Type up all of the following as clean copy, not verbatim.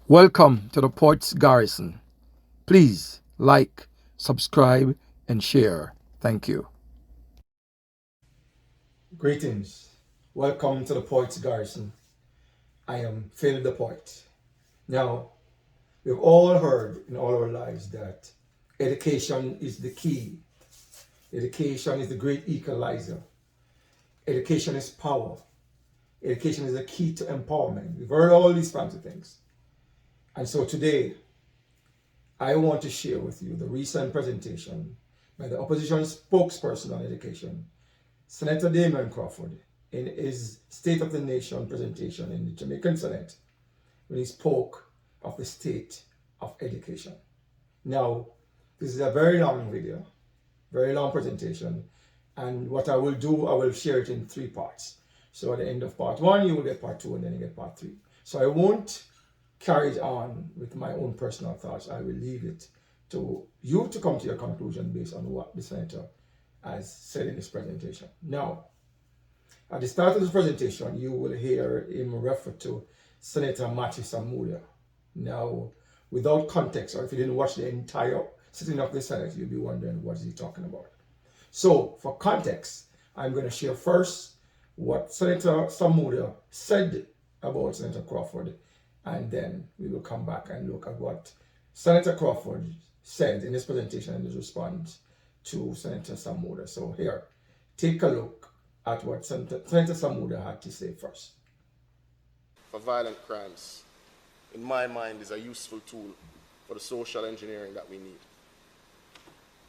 Welcome to the Ports Garrison. Please like, subscribe, and share. Thank you. Greetings. Welcome to the Ports Garrison. I am Phil the Port. Now, we've all heard in all our lives that education is the key. Education is the great equalizer. Education is power. Education is the key to empowerment. We've heard all these fancy things. And so today, I want to share with you the recent presentation by the opposition spokesperson on education, Senator Damion Crawford, in his State of the Nation presentation in the Jamaican Senate, when he spoke of the state of education. Now, this is a very long video, very long presentation, and what I will do, I will share it in 3 parts. So at the end of part 1, you will get part 2, and then you get part 3. So I won't carry it on with my own personal thoughts. I will leave it to you to come to your conclusion based on what the senator has said in his presentation. Now, at the start of this presentation, you will hear him refer to Senator Samuda. Now, without context, or if you didn't watch the entire sitting of the Senate, you'll be wondering what is he talking about. So, for context, I'm going to share first what Senator Samuda said about Senator Crawford, and then we will come back and look at what Senator Crawford said in his presentation and his response to Senator Samuda. So here, take a look at what Senator Samuda had to say first. For violent crimes, in my mind, is a useful tool for the social engineering that we need.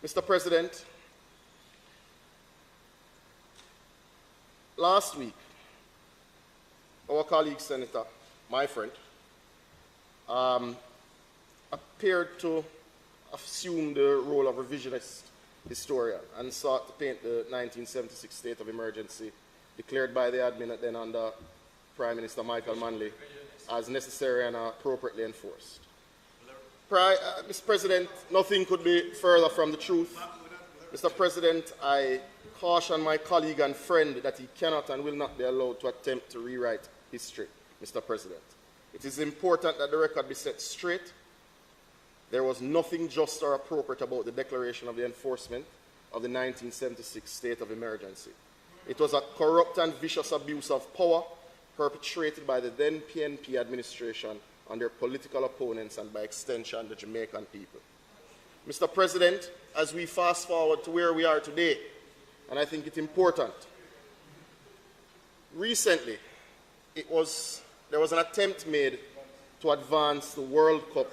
Mr. President, last week, our colleague senator, my friend, appeared to assume the role of revisionist historian and sought to paint the 1976 state of emergency declared by the admin then under Prime Minister Michael Manley as necessary and appropriately enforced. Mr. President, nothing could be further from the truth. Mr. President, I caution my colleague and friend that he cannot and will not be allowed to attempt to rewrite history, Mr. President. It is important that the record be set straight. There was nothing just or appropriate about the declaration of the enforcement of the 1976 state of emergency. It was a corrupt and vicious abuse of power perpetrated by the then PNP administration on their political opponents and by extension the Jamaican people. Mr. President, as we fast forward to where we are today, and I think it's important, recently there was an attempt made to advance the World Cup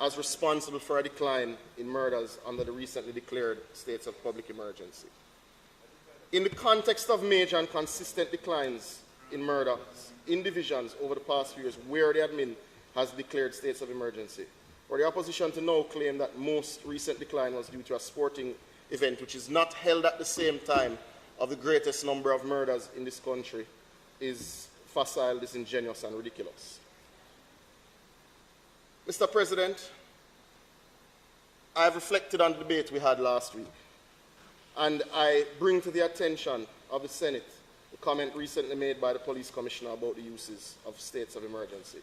as responsible for a decline in murders under the recently declared states of public emergency. In the context of major and consistent declines in murders in divisions over the past few years where the admin has declared states of emergency, for the opposition to now claim that most recent decline was due to a sporting event which is not held at the same time of the greatest number of murders in this country is facile, disingenuous, and ridiculous. Mr. President, I have reflected on the debate we had last week, and I bring to the attention of the Senate the comment recently made by the police commissioner about the uses of states of emergency.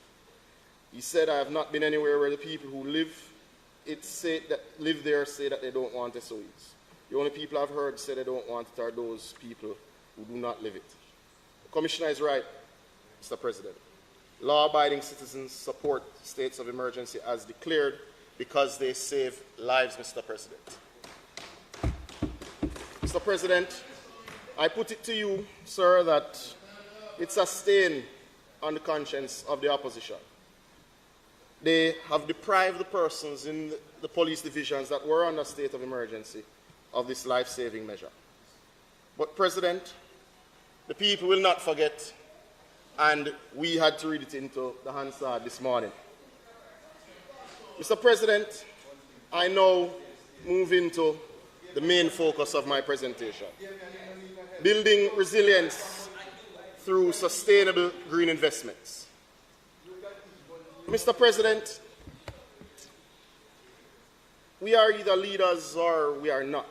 He said, I have not been anywhere where the people who live there say that they don't want SOEs. The only people I've heard say they don't want it are those people who do not live it. The commissioner is right, Mr. President. Law-abiding citizens support states of emergency as declared because they save lives, Mr. President. Mr. President, I put it to you, sir, that it's a stain on the conscience of the opposition. They have deprived the persons in the police divisions that were under state of emergency of this life-saving measure. But, President, the people will not forget, and we had to read it into the Hansard this morning. Mr. President, I now move into the main focus of my presentation: building resilience through sustainable green investments. Mr. President, we are either leaders or we are not.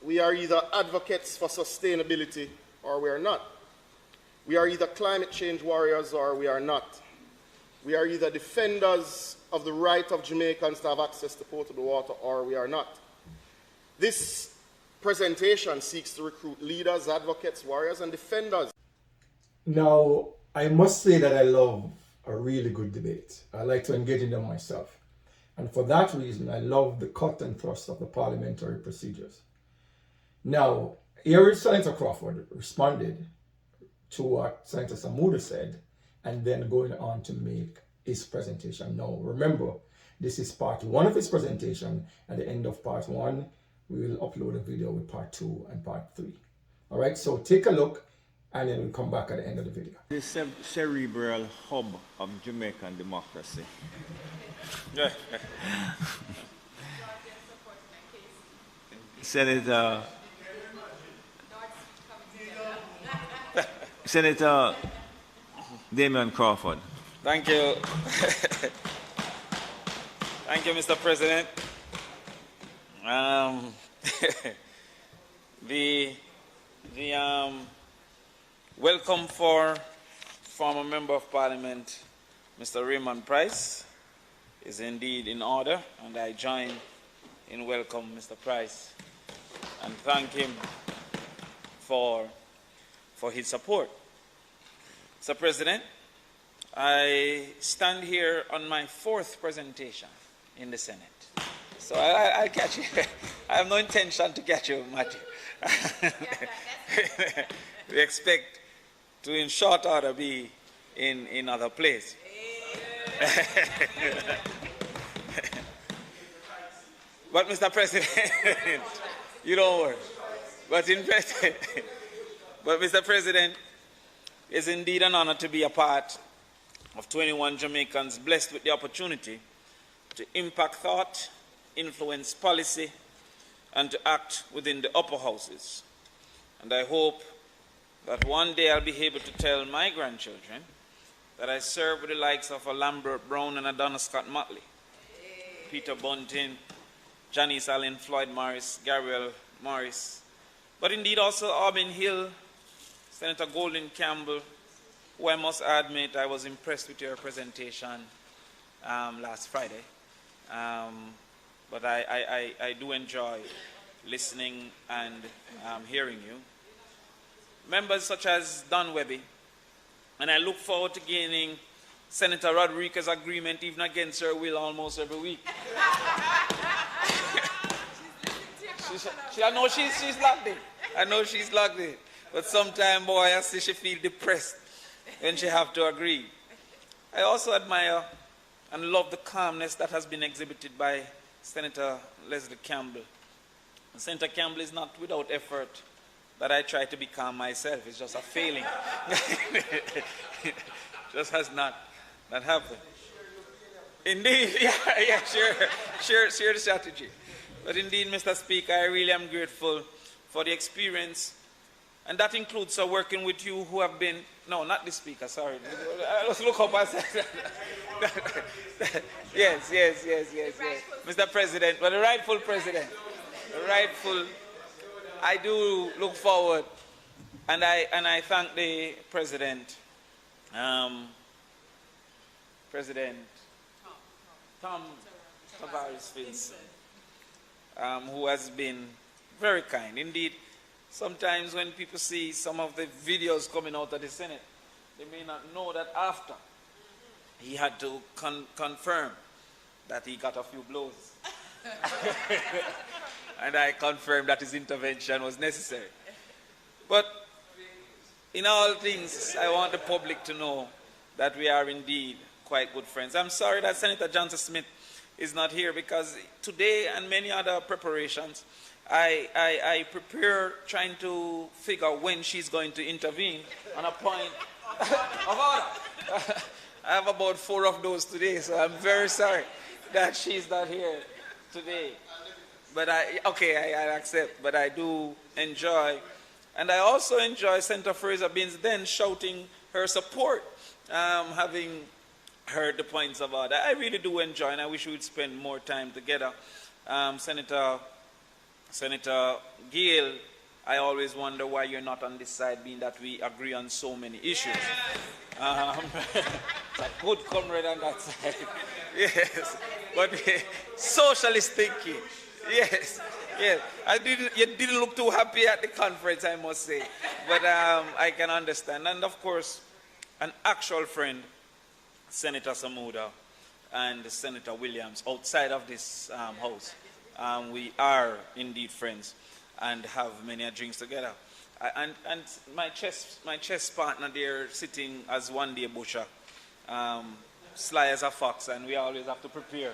We are either advocates for sustainability or we are not. We are either climate change warriors or we are not. We are either defenders of the right of Jamaicans to have access to potable water, or we are not. This presentation seeks to recruit leaders, advocates, warriors, and defenders. Now, I must say that I love a really good debate. I like to engage in them myself. And for that reason, I love the cut and thrust of the parliamentary procedures. Now, here Senator Crawford responded to what Senator Samuda said, and then going on to make his presentation. Now, remember, this is part one of his presentation. At the end of part one, we will upload a video with part 2 and part 3. All right, so take a look, and then we'll come back at the end of the video. The cerebral hub of Jamaican democracy. Senator Damion Crawford. Thank you. Thank you, Mr. President. The welcome for former Member of Parliament, Mr. Raymond Price, is indeed in order, and I join in welcome Mr. Price and thank him for his support. Mr. President, I stand here on my 4th presentation in the Senate. So I'll catch you. I have no intention to catch you, Matthew. We expect to, in short order, be in other places. But, Mr. President, you don't worry. But, Mr. President, it's indeed an honor to be a part of 21 Jamaicans blessed with the opportunity to impact thought, influence policy, and to act within the upper houses. And I hope that one day I'll be able to tell my grandchildren that I served with the likes of a Lambert Brown and a Donna Scott Motley, Peter Bunting, Janice Allen, Floyd Morris, Gabriel Morris, but indeed also Auburn Hill, Senator Golden Campbell, who I must admit I was impressed with your presentation last Friday. But I do enjoy listening and hearing you. Members such as Don Webby, and I look forward to gaining Senator Rodriguez's agreement even against her will almost every week. I know she's locked in. I know she's locked in. But sometimes, boy, I see she feel depressed when she have to agree. I also admire and love the calmness that has been exhibited by Senator Leslie Campbell. Senator Campbell is not without effort that I try to be calm myself. It's just a failing. Just has not happened. Indeed, yeah, share the strategy. But indeed, Mr. Speaker, I really am grateful for the experience, and that includes working with you who have been, no, not the Speaker, sorry. Let's look up and say, yes. Mr. President, but the rightful President, I do look forward, and I thank the President, President Tom Tavares Vinson, who has been very kind. Indeed, sometimes when people see some of the videos coming out of the Senate, they may not know that after he had to confirm that he got a few blows. And I confirmed that his intervention was necessary. But in all things, I want the public to know that we are indeed quite good friends. I'm sorry that Senator Johnson Smith is not here, because today and many other preparations, I prepare trying to figure when she's going to intervene on a point of order. I have about 4 of those today, so I'm very sorry that she's not here today. But I accept, but I do enjoy. And I also enjoy Senator Fraser Binns then shouting her support, having heard the points of order. I really do enjoy, and I wish we would spend more time together. Senator Gill, I always wonder why you're not on this side, being that we agree on so many issues. It's a good comrade on that side. Yes. But socialist thinking. Yes. Yes. You didn't look too happy at the conference, I must say. But I can understand. And of course, an actual friend, Senator Samuda and Senator Williams, outside of this house. We are indeed friends and have many drinks together. And my chess partner there sitting as one day butcher, sly as a fox, and we always have to prepare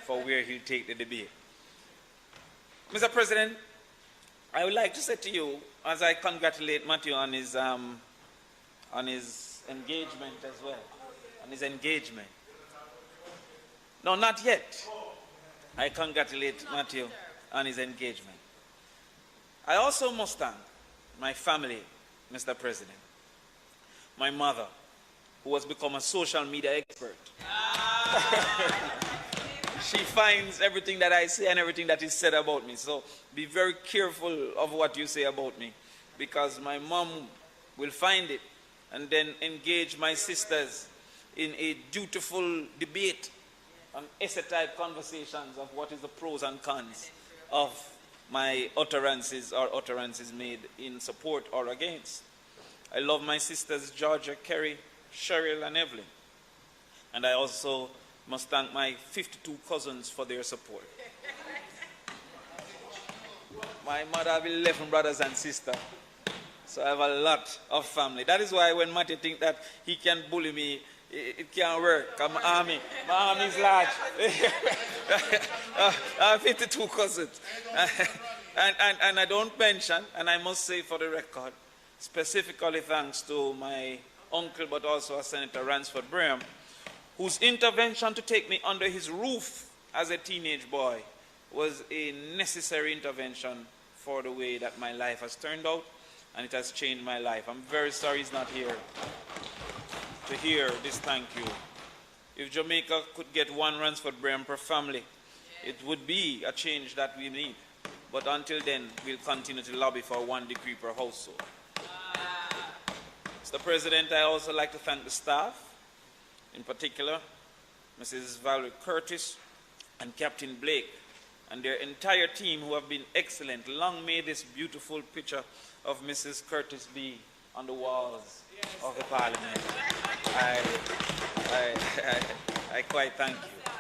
for where he'll take the debate. Mr. President, I would like to say to you, as I congratulate Matthew on his engagement as well, on his engagement. No, not yet. I congratulate Matthew on his engagement. I also must thank my family, Mr. President. My mother, who has become a social media expert. She finds everything that I say and everything that is said about me. So be very careful of what you say about me, because my mom will find it and then engage my sisters in a dutiful debate on essay-type conversations of what is the pros and cons of my utterances or utterances made in support or against. I love my sisters Georgia, Kerry, Cheryl, and Evelyn. And I also must thank my 52 cousins for their support. My mother have 11 brothers and sisters, so I have a lot of family. That is why when Matthew thinks that he can bully me, it can't work. My army is large. I have 52 cousins. And I don't mention, and I must say for the record, specifically thanks to my uncle, but also Senator Ransford Braham, whose intervention to take me under his roof as a teenage boy was a necessary intervention for the way that my life has turned out, and it has changed my life. I'm very sorry he's not here to hear this thank you. If Jamaica could get one Ransford Braham per family, it would be a change that we need. But until then, we'll continue to lobby for 1 degree per household. Mr. President, I also like to thank the staff, in particular, Mrs. Valerie Curtis and Captain Blake, and their entire team who have been excellent. Long may this beautiful picture of Mrs. Curtis be on the walls of the Parliament. I quite thank you.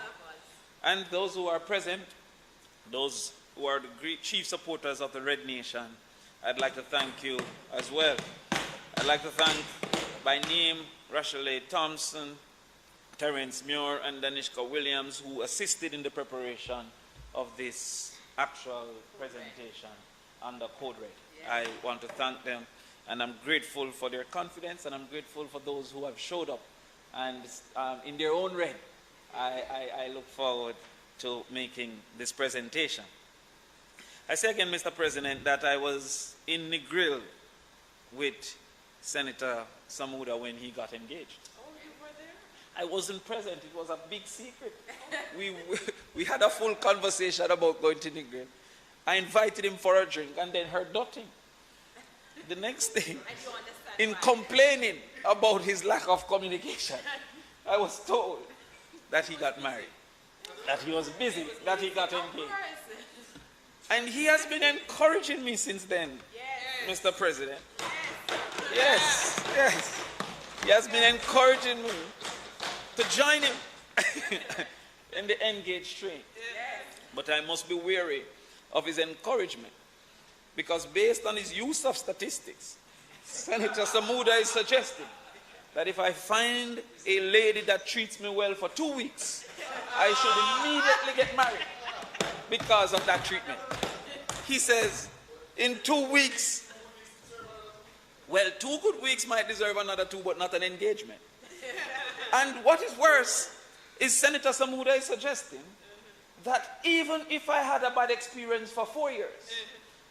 And those who are present, those who are the great chief supporters of the Red Nation, I'd like to thank you as well. I'd like to thank by name Rachel Thompson, Terence Muir, and Danishka Williams, who assisted in the preparation of this actual presentation under Code Red. I want to thank them, and I'm grateful for their confidence, and I'm grateful for those who have showed up. And in their own red, I look forward to making this presentation. I say again, Mr. President, that I was in the grill with Senator Samuda when he got engaged. Oh, you were there? I wasn't present. It was a big secret. We had a full conversation about going to Nigril. I invited him for a drink and then heard nothing. The next thing, in complaining about his lack of communication, I was told that he got married, that he was busy, that he got engaged. And he has been encouraging me since then, yes. Mr. President. Yes, yes. He has been encouraging me to join him in the engaged train. Yes. But I must be wary of his encouragement, because based on his use of statistics, Senator Samuda is suggesting that if I find a lady that treats me well for 2 weeks, I should immediately get married because of that treatment. He says, in 2 weeks, well, 2 good weeks might deserve another 2, but not an engagement. And what is worse is Senator Samuda is suggesting that even if I had a bad experience for 4 years,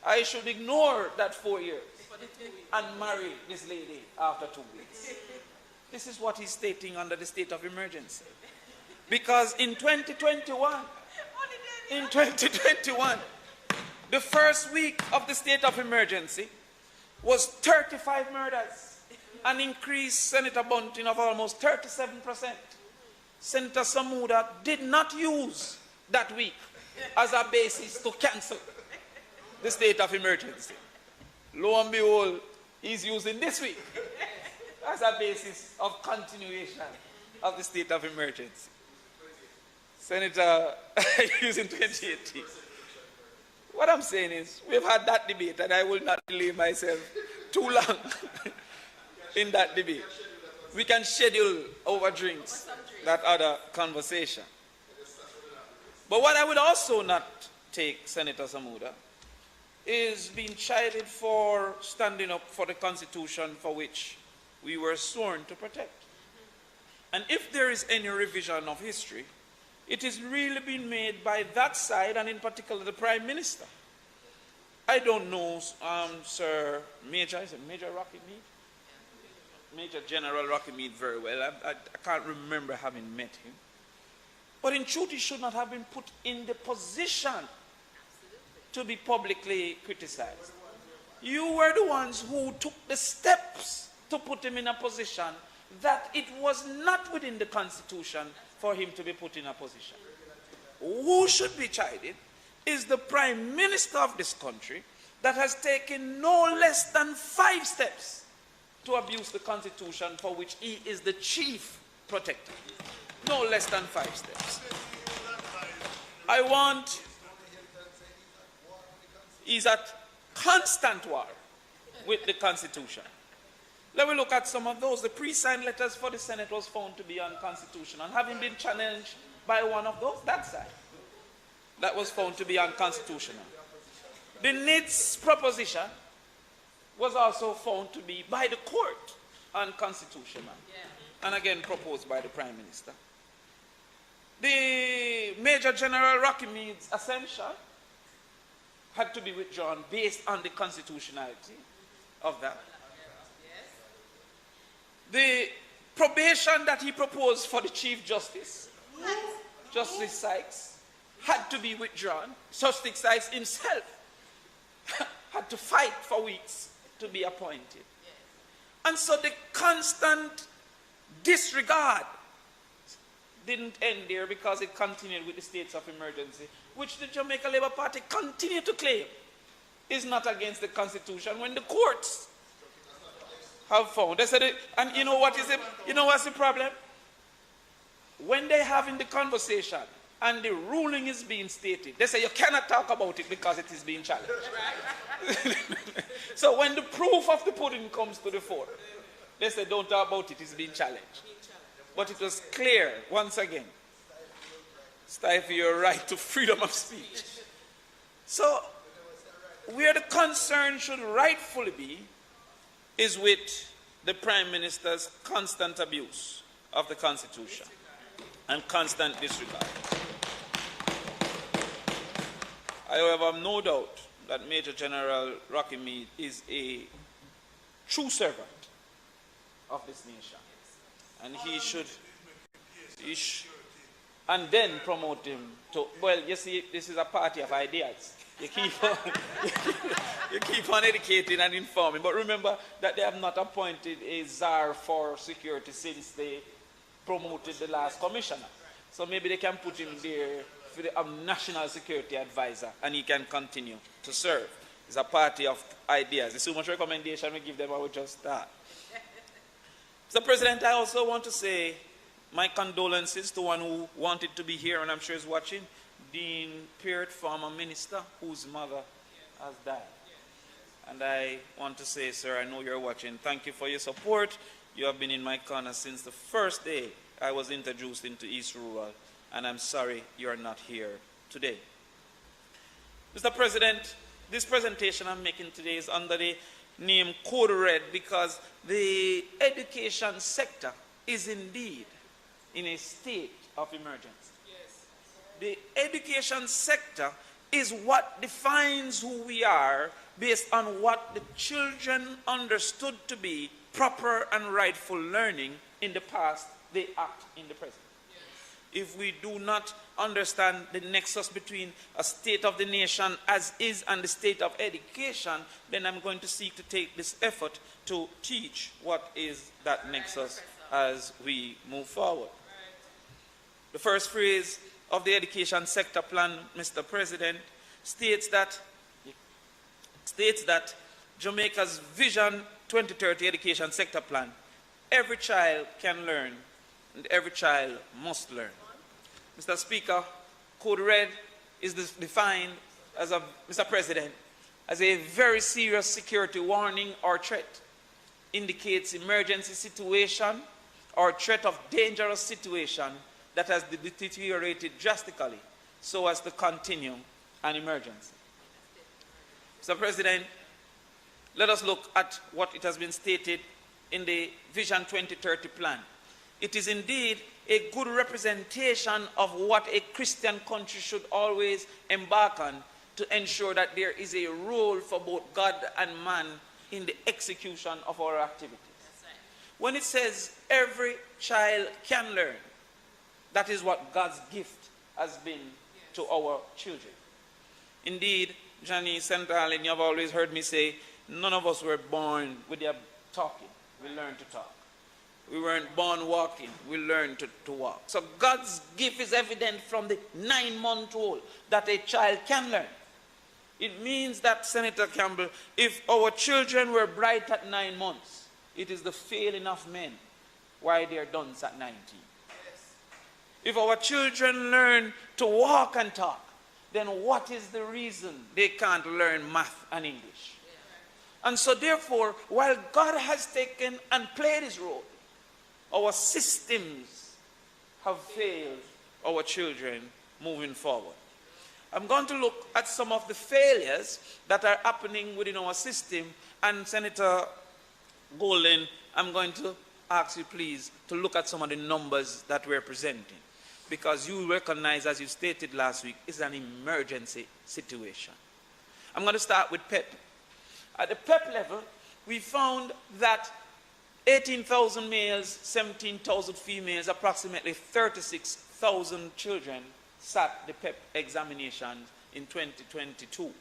I should ignore that 4 years and marry this lady after 2 weeks. This is what he's stating under the state of emergency. Because in 2021, the first week of the state of emergency was 35 murders. an increase, Senator Bunting, of almost 37%. Senator Samuda did not use that week as a basis to cancel the state of emergency. Lo and behold, he's using this week as a basis of continuation of the state of emergency. Senator, using 2018. What I'm saying is, we've had that debate, and I will not delay myself too long in that debate. We can schedule over drinks that other conversation. But what I would also not take, Senator Samuda, is being chided for standing up for the Constitution for which we were sworn to protect. And if there is any revision of history, it is really being made by that side, and in particular the Prime Minister. I don't know Sir Major, is it Major Rocky Mead? Major General Rocky Mead very well. I can't remember having met him. But in truth, he should not have been put in the position to be publicly criticized. You were the ones who took the steps to put him in a position that it was not within the Constitution for him to be put in a position. Who should be chided is the Prime Minister of this country that has taken no less than 5 steps to abuse the Constitution for which he is the chief protector. No less than 5 steps. He's at constant war with the Constitution. Let me look at some of those. The pre-signed letters for the Senate was found to be unconstitutional, and having been challenged by one of those, that side, that was found to be unconstitutional. The NITS proposition was also found to be by the court unconstitutional, and again proposed by the Prime Minister. The Major General Rocky Mead's ascension had to be withdrawn based on the constitutionality of that. The probation that he proposed for the Chief Justice, Justice Sykes, had to be withdrawn. Justice Sykes himself had to fight for weeks to be appointed. And so the constant disregard didn't end there, because it continued with the states of emergency, which the Jamaica Labour Party continued to claim is not against the Constitution when the courts have found. They said it, and you know what is it? You know what's the problem? When they're having the conversation and the ruling is being stated, they say you cannot talk about it because it is being challenged. So when the proof of the pudding comes to the fore, they say don't talk about it, it's being challenged. But it was clear, once again, stifle your right to freedom of speech. So where the concern should rightfully be is with the Prime Minister's constant abuse of the Constitution and constant disregard. I have no doubt that Major General Rocky Mead is a true servant of this nation. And he should, and then promote him to, well, you see, this is a party of ideas. You keep on educating and informing. But remember that they have not appointed a czar for security since they promoted the last commissioner. So maybe they can put him there for the national security advisor, and he can continue to serve. It's a party of ideas. There's so much recommendation we give them, I will just start. Mr. President, I also want to say my condolences to one who wanted to be here, and I'm sure is watching, Dean Peart, former minister, whose mother has died. And I want to say, sir, I know you're watching, thank you for your support. You have been in my corner since the first day I was introduced into East Rural, and I'm sorry you're not here today. Mr. President, this presentation I'm making today is under the name Code Red because the education sector is indeed in a state of emergency. Yes. The education sector is what defines who we are based on what the children understood to be proper and rightful learning in the past, they act in the present. Yes. if we do not understand the nexus between a state of the nation as is and the state of education, then I'm going to seek to take this effort to teach what is that nexus as we move forward. The first phrase of the education sector plan, Mr. President, states that Jamaica's Vision 2030 education sector plan, every child can learn and every child must learn. Mr. Speaker, Code Red is defined as Mr. President, as a very serious security warning or threat, indicates emergency situation or threat of dangerous situation that has deteriorated drastically so as to continue an emergency. Mr. President, let us look at what it has been stated in the Vision 2030 plan. It is indeed a good representation of what a Christian country should always embark on to ensure that there is a role for both God and man in the execution of our activities. When it says every child can learn, that is what God's gift has been to our children. Indeed, Johnny, Senator Allen, you have always heard me say, none of us were born with their talking. We learned to talk. We weren't born walking. We learned to walk. So God's gift is evident from the 9-month-old that a child can learn. It means that, Senator Campbell, if our children were bright at 9 months, it is the failing of men why they are dunce at 19. If our children learn to walk and talk, then what is the reason they can't learn math and English? And so therefore, while God has taken and played his role, our systems have failed our children moving forward. I'm going to look at some of the failures that are happening within our system, and Senator Golden, I'm going to ask you please to look at some of the numbers that we're presenting, because you recognize, as you stated last week, it's an emergency situation. I'm going to start with PEP. At the PEP level, we found that 18,000 males, 17,000 females, approximately 36,000 children sat the PEP examinations in 2022.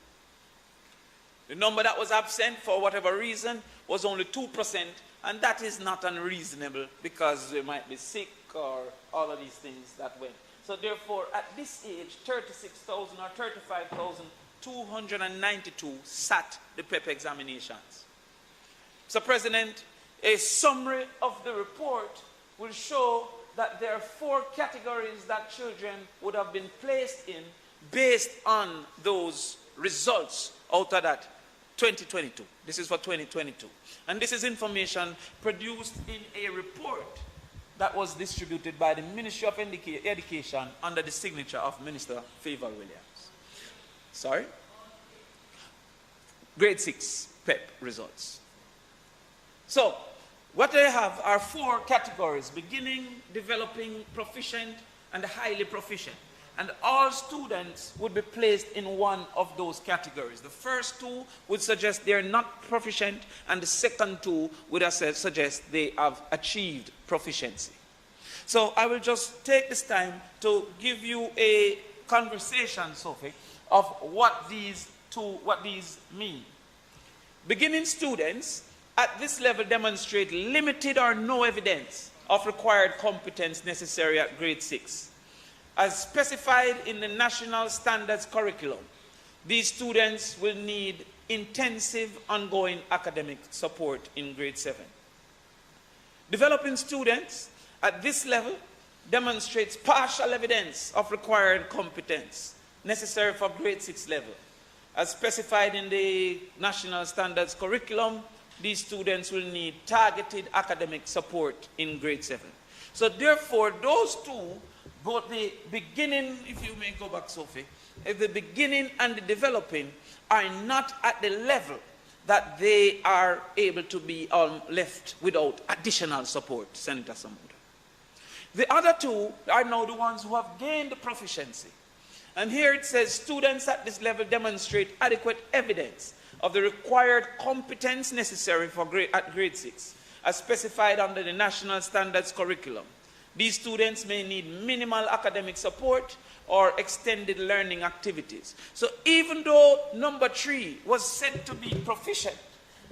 The number that was absent for whatever reason was only 2%, and that is not unreasonable because they might be sick or all of these things that went. So therefore, at this age, 36,000 or 35,292 sat the PEP examinations. So, President, a summary of the report will show that there are 4 categories that children would have been placed in based on those results out of that 2022. This is for 2022. And this is information produced in a report that was distributed by the Ministry of Education under the signature of Minister Favor Williams. Sorry? Grade 6 PEP results. So, what they have are 4 categories: beginning, developing, proficient, and highly proficient. And all students would be placed in one of those categories. The first 2 would suggest they're not proficient, and the second 2 would suggest they have achieved proficiency. So I will just take this time to give you a conversation, Sophie, of what these mean. Beginning students at this level demonstrate limited or no evidence of required competence necessary at grade 6. As specified in the National Standards Curriculum, these students will need intensive ongoing academic support in grade 7. Developing students at this level demonstrates partial evidence of required competence necessary for grade 6 level. As specified in the National Standards Curriculum, these students will need targeted academic support in grade 7. So therefore, those 2, both the beginning, if you may go back, Sophie, the beginning and the developing are not at the level that they are able to be left without additional support, Senator Samuda. The other 2 are now the ones who have gained the proficiency. And here it says students at this level demonstrate adequate evidence of the required competence necessary for grade 6, as specified under the National Standards Curriculum. These students may need minimal academic support or extended learning activities. So even though number 3 was said to be proficient,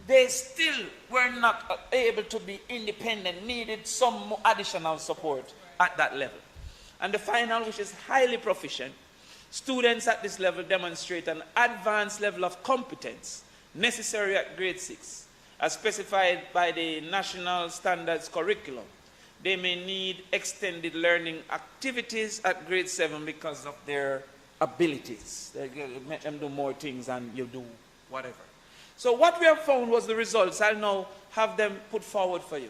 they still were not able to be independent, needed some additional support at that level. And the final, which is highly proficient, students at this level demonstrate an advanced level of competence necessary at grade 6, as specified by the National Standards Curriculum. They may need extended learning activities at grade 7 because of their abilities. They make them do more things and you do whatever. So what we have found was the results. I'll now have them put forward for you.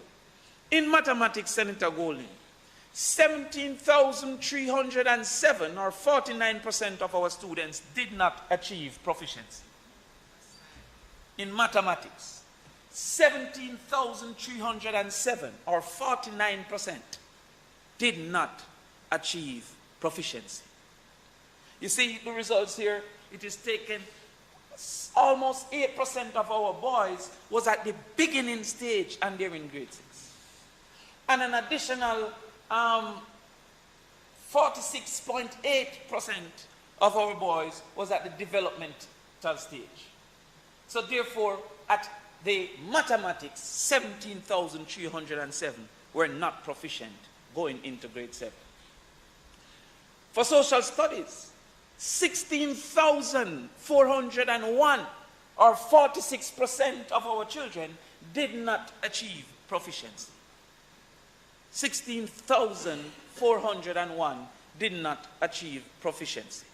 In mathematics, Senator Golding, 17,307 or 49% of our students did not achieve proficiency. In mathematics, 17,307 or 49% did not achieve proficiency. You see the results here? It is taken almost 8% of our boys was at the beginning stage and they're in grade 6. And an additional 46.8% of our boys was at the developmental stage. So therefore, at the mathematics, 17,307 were not proficient going into grade 7. For social studies, 16,401 or 46% of our children did not achieve proficiency. 16,401 did not achieve proficiency.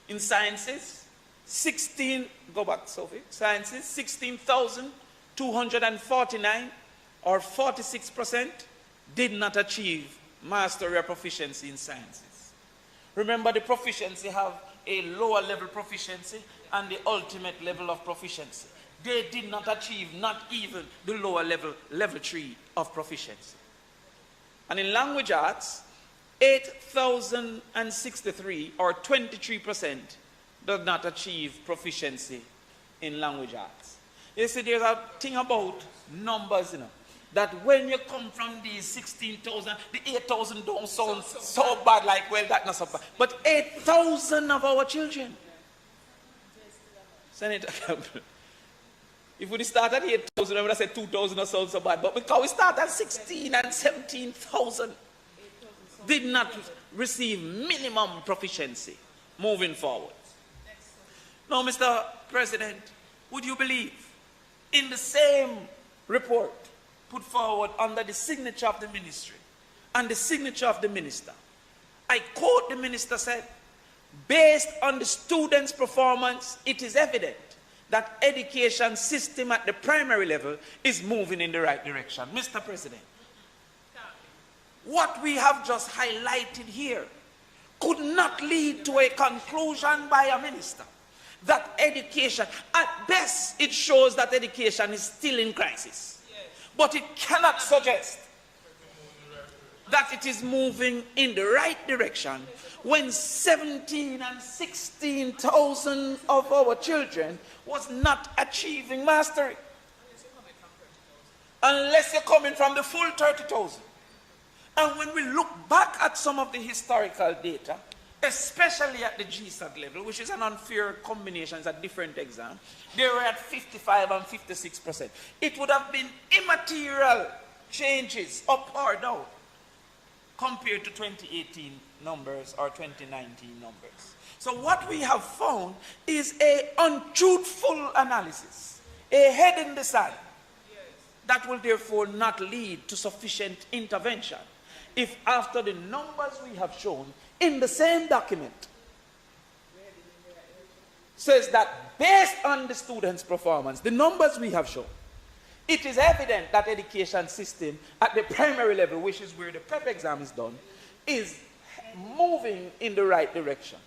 In sciences, 16,249 or 46% did not achieve mastery or proficiency in sciences. Remember, the proficiency have a lower level proficiency and the ultimate level of proficiency. They did not achieve not even the lower level, level 3 of proficiency. And in language arts, 8,063 or 23% did not achieve proficiency in language arts. You see, there's a thing about numbers, that when you come from these 16,000, the 8,000 don't sound so bad, like, well, that's not so bad. But 8,000 of our children. Senator Campbell, if we start at 8,000, I would have said 2,000 or so bad. But because we start at 16 and 17,000, did not receive minimum proficiency moving forward. Now, Mr. President, would you believe in the same report put forward under the signature of the ministry and the signature of the minister, I quote, the minister said, based on the students' performance, it is evident that education system at the primary level is moving in the right direction. Mr. President, what we have just highlighted here could not lead to a conclusion by a minister that education, at best, it shows that education is still in crisis. But it cannot suggest that it is moving in the right direction when 17 and 16,000 of our children was not achieving mastery. Unless you're coming from the full 30,000. And when we look back at some of the historical data, especially at the GSAT level, which is an unfair combination, it's a different exam, they were at 55 and 56%. It would have been immaterial changes up or down compared to 2018 numbers or 2019 numbers. So what we have found is an untruthful analysis, a head in the sand, that will therefore not lead to sufficient intervention if after the numbers we have shown in the same document says that based on the students' performance, the numbers we have shown, it is evident that education system at the primary level, which is where the PEP exam is done, is moving in the right direction.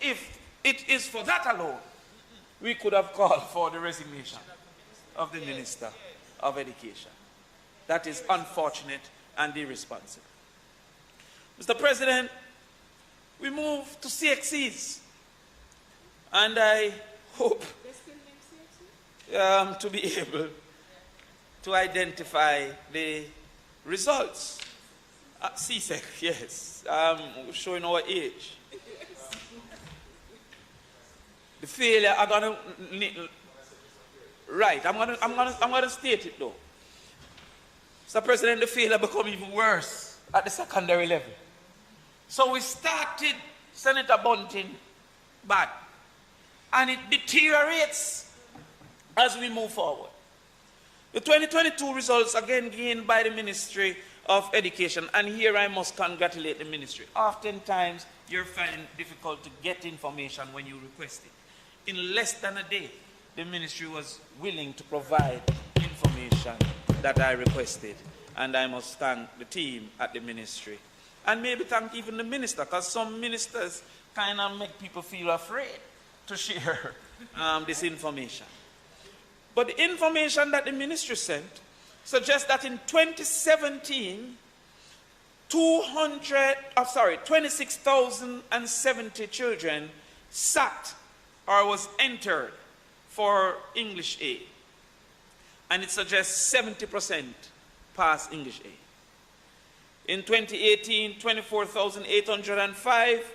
If it is for that alone, we could have called for the resignation of the Minister of Education. That is unfortunate and irresponsible. Mr. President, we move to CXCs, and I hope to be able to identify the results CSEC, yes. Showing our age. The failure, right, I'm gonna state it though. Mr. President, the failure become even worse at the secondary level. So we started Senator Bunting bad, and it deteriorates as we move forward. The 2022 results again gained by the Ministry of Education, and here I must congratulate the ministry. Oftentimes, you're finding it difficult to get information when you request it. In less than a day, the ministry was willing to provide information that I requested, and I must thank the team at the ministry. And maybe thank even the minister, because some ministers kind of make people feel afraid to share this information. But the information that the ministry sent suggests that in 2017, 26,070 children sat or was entered for English A. And it suggests 70% pass English A. In 2018, 24,805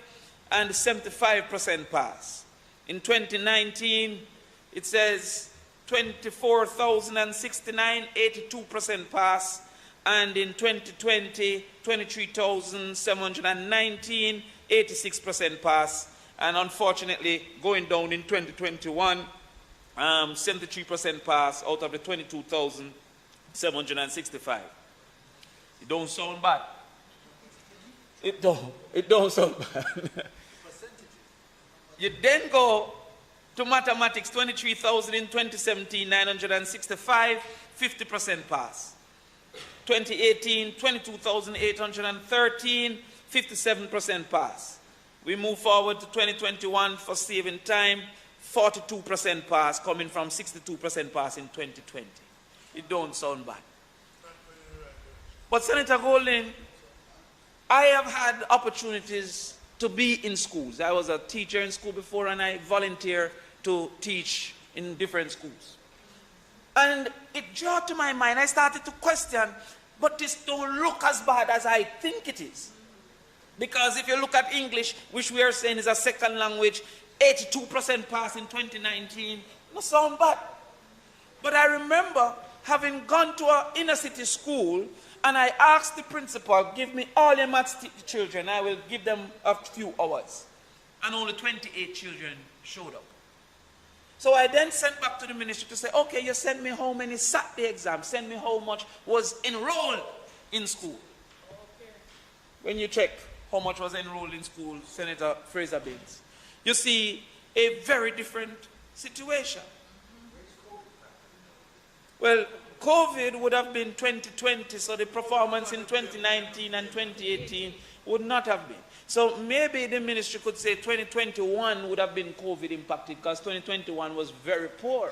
and 75% pass. In 2019, it says 24,069, 82% pass. And in 2020, 23,719, 86% pass. And unfortunately, going down in 2021, 73% pass out of the 22,765. It don't sound bad. It don't sound bad. You then go to mathematics, 23,000 in 2017, 965, 50% pass. 2018, 22,813, 57% pass. We move forward to 2021 for saving time, 42% pass, coming from 62% pass in 2020. It don't sound bad. But Senator Golding, I have had opportunities to be in schools. I was a teacher in school before, and I volunteer to teach in different schools. And it drew to my mind, I started to question, but this don't look as bad as I think it is. Because if you look at English, which we are saying is a second language, 82% pass in 2019, no sound bad. But I remember having gone to an inner city school, and I asked the principal, give me all your maths children, I will give them a few hours. And only 28 children showed up. So I then sent back to the ministry to say, okay, you send me how many sat the exam, send me how much was enrolled in school. Okay. When you check how much was enrolled in school, Senator Fraser Baines, you see a very different situation. Well, COVID would have been 2020, so the performance in 2019 and 2018 would not have been. So maybe the ministry could say 2021 would have been COVID impacted, because 2021 was very poor.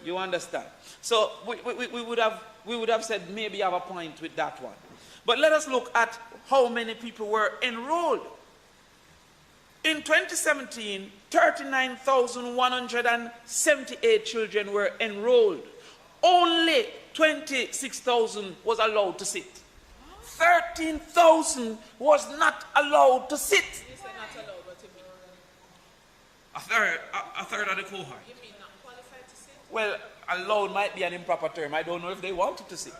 You understand? So we would have said maybe have a point with that one. But let us look at how many people were enrolled. In 2017, 39,178 children were enrolled. Only 26,000 was allowed to sit. 13,000 was not allowed to sit. A third of the cohort. You mean not qualified to sit? Well, allowed might be an improper term. I don't know if they wanted to sit.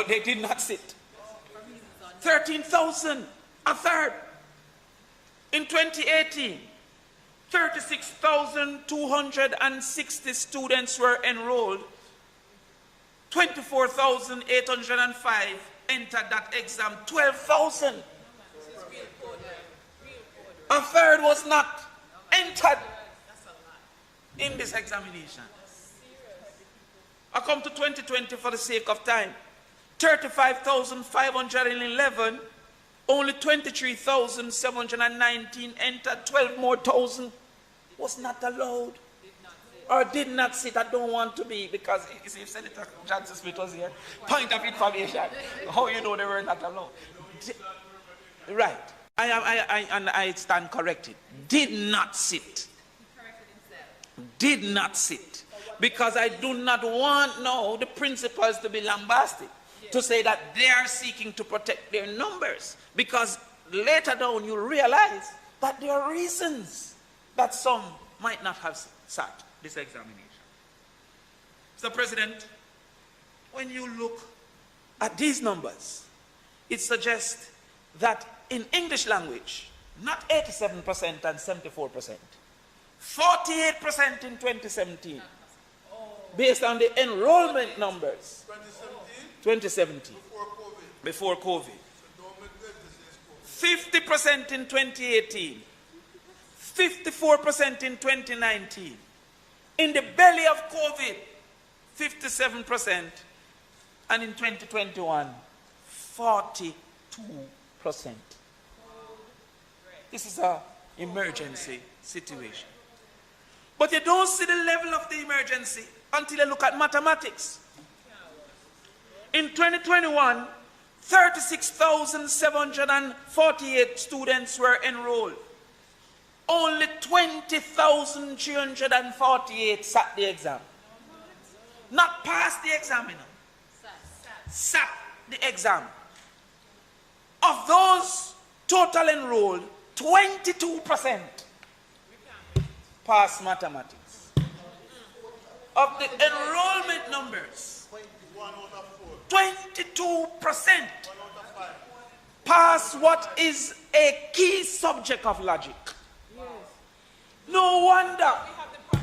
They did not sit. 13,000, a third. In 2018, 36,260 students were enrolled. 24,805 entered that exam. 12,000. A third was not entered in this examination. I come to 2020 for the sake of time. 35,511, only 23,719 entered. 12 more thousand was not allowed. Or did not sit. I don't want to be, because if Senator Johnson Smith was here, point of information, how you know they were not allowed? Right. I stand corrected. Did not sit. Did not sit. Because I do not want now the principals to be lambasted. to say that they are seeking to protect their numbers, because later down you realize that there are reasons that some might not have sat this examination. Mr. President, when you look at these numbers, it suggests that in English language, not 87% and 74%, 48% in 2017, based on the enrollment numbers. 2017, before COVID. 50% in 2018, 54% in 2019. In the belly of COVID, 57%, and in 2021, 42%. This is an emergency situation. But you don't see the level of the emergency until you look at mathematics. In 2021, 36,748 students were enrolled. Only 20,348 sat the exam. Not passed the examiner. Sat the exam. Of those total enrolled, 22% passed mathematics. Of the enrollment numbers, 22% pass what is a key subject of logic. No wonder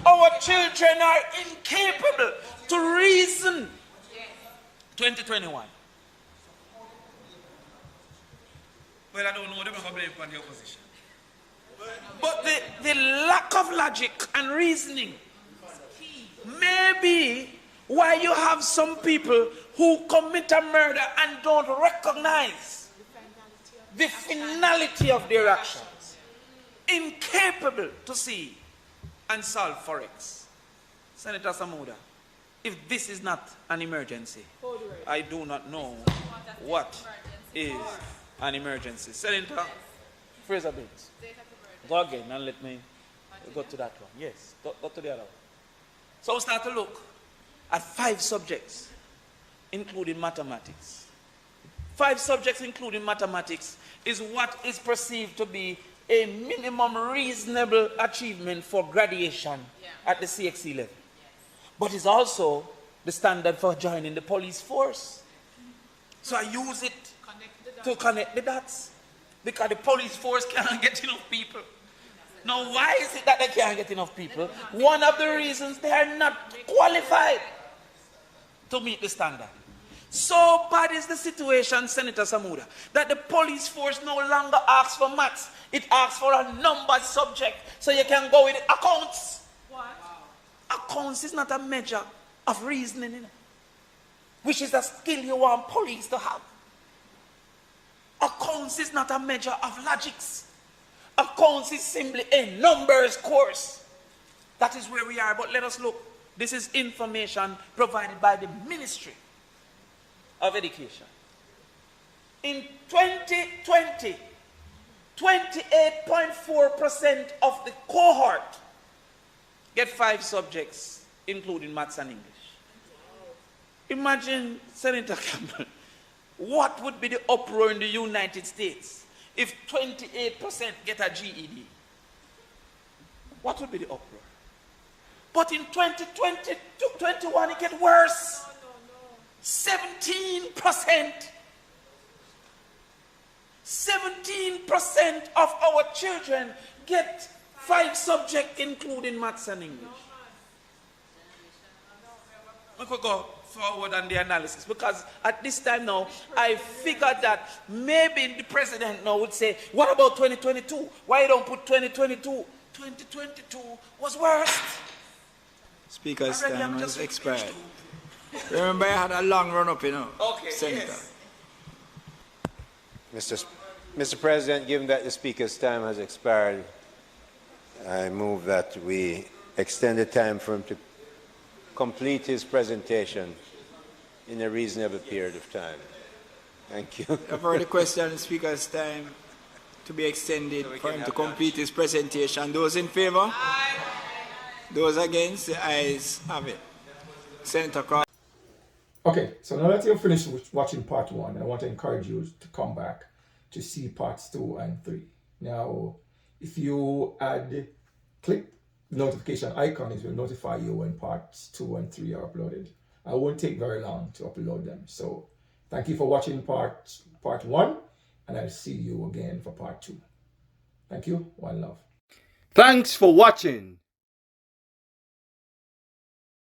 our children are incapable to reason. 2021. Well, I don't know, they may blame on the opposition. But the lack of logic and reasoning may be why you have some people who commit a murder and don't recognize the finality of their actions. Incapable to see and solve forex. Senator Samuda, if this is not an emergency, I do not know what is an emergency. Senator Fraser Bates, go again and let me go to that one. Yes, go to the other one. So we start to look at 5 subjects, including mathematics. 5 subjects, including mathematics, is what is perceived to be a minimum reasonable achievement for graduation at the CXC level. But it's also the standard for joining the police force. So I use it to connect the dots, because the police force can't get enough people. Now, why is it that they can't get enough people? One of the reasons, they are not qualified to meet the standard. So bad is the situation, Senator Samuda, that the police force no longer asks for maths. It asks for a numbers subject, so you can go with accounts. What? Accounts is not a measure of reasoning, you know, which is a skill you want police to have. Accounts is not a measure of logics. Accounts is simply a numbers course. That is where we are. But let us look. This is information provided by the Ministry of Education. In 2020, 28.4% of the cohort get 5 subjects, including maths and English. Imagine, Senator Campbell, what would be the uproar in the United States if 28% get a GED? What would be the uproar? But in 2021, it gets worse. 17%. 17% of our children get 5 subjects, including maths and English. We could go forward on the analysis, because at this time now, I figured that maybe the president now would say, what about 2022? Why you don't put 2022? 2022 was worse. Speaker's time has expired. Remember, I had a long run-up, you know. Okay, Senator. yes. Mr. President, given that the Speaker's time has expired, I move that we extend the time for him to complete his presentation in a reasonable period of time. Thank you. I've heard the question on the Speaker's time to be extended for him to complete his presentation. Those in favor? Aye. Those against? The ayes have it. Senator Crawford. Okay, so now that you've finished watching part 1, I want to encourage you to come back to see parts 2 and 3. Now, if you click the notification icon, it will notify you when parts 2 and 3 are uploaded. I won't take very long to upload them. So thank you for watching part 1, and I'll see you again for part 2. Thank you. One love. Thanks for watching.